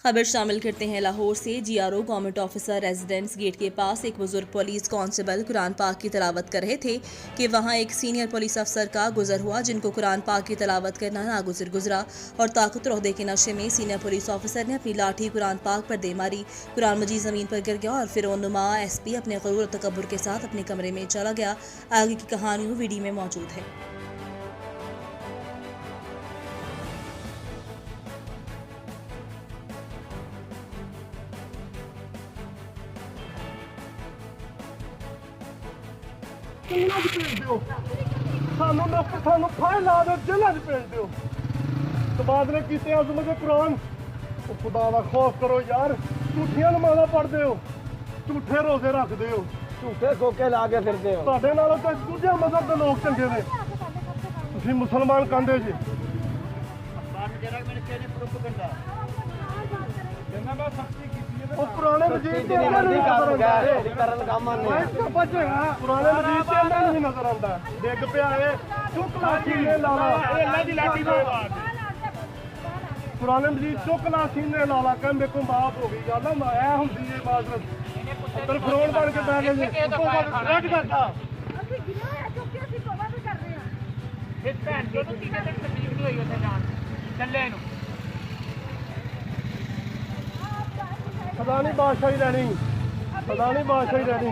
खबर शामिल करते हैं लाहौर से। जीआरओ गवर्नमेंट ऑफिसर रेजिडेंस गेट के पास एक बुजुर्ग पुलिस कांस्टेबल कुरान पाक की तिलावत कर रहे थे कि वहां एक सीनियर पुलिस अफसर का गुजर हुआ, जिनको कुरान पाक की तिलावत करना नागुजर गुजरा और ताकत और ओहदे के नशे में सीनियर पुलिस ऑफिसर ने अपनी लाठी कुरान पाक पर दे मारी। कुरान मजीद जमीन पर गिर गया और फिर नुमा एसपी अपने गरूर और तकब्बुर के साथ अपने कमरे में चला गया। आगे की कहानी वीडियो में मौजूद है। सानू फाइन ला दो, जेल भेज दो। तबादले किते अज़मत कुरान। खुदा का खौफ करो यार, झूठियां नमाज़ां पढ़दे हो, झूठे रोजे रखदे हो, झूठे खोके ला के फिरते हो। तुहाडे नालों तां दूजे मज़हब दे लोग चंगे ने। तुसीं मुसलमान कहंदे जी। ਉਹ ਪੁਰਾਣੇ ਵਜ਼ੀਰ ਤੇ ਇਹਨਾਂ ਨੂੰ ਕਰਨ ਕੰਮ ਆਨੇ ਪੁਰਾਣੇ ਵਜ਼ੀਰ ਤੇ ਇਹਨਾਂ ਨੂੰ ਨਜ਼ਰ ਆਉਂਦਾ। ਡਿੱਗ ਪਿਆ ਏ, ਚੁੱਕ ਲਾਠੀ ਨੇ ਲਾਲਾ, ਇਹਨਾਂ ਦੀ ਲਾਠੀ ਤੋਂ ਪੁਰਾਣੇ ਵਜ਼ੀਰ ਚੁੱਕ ਲਾਠੀ ਨੇ ਲਾਲਾ, ਕਹਿੰਦੇ ਕੋ ਮਾਫ ਹੋ ਗਈ ਗੱਲ। ਐ ਹੁੰਦੀ ਏ ਬਾਜ਼ਰਤ ਅੰਦਰ ਫਰੋਨ ਬਣ ਕੇ ਬਹਿ ਗਏ ਜੀ। ਰੱਖ ਦਿੱਤਾ ਅਸੀਂ ਗਿਰਾ ਹੈ ਚੁੱਕਿਆ ਸੀ ਤੋਬਾ ਵੀ ਕਰ ਰਹੇ ਹਾਂ। ਇਸ ਭੈਣ ਚੋਂ ਨੂੰ ਕਿਹਨੇ ਤੱਕ ਤਕਲੀਫ ਨਹੀਂ ਹੋਈ ਉੱਥੇ ਜਾਣ ਚੱਲੇ ਨੂੰ। ਪਤਾ ਨਹੀਂ ਬਾਦਸ਼ਾਹੀ ਲੈਣੀ, ਪਤਾ ਨਹੀਂ ਬਾਦਸ਼ਾਹੀ ਲੈਣੀ।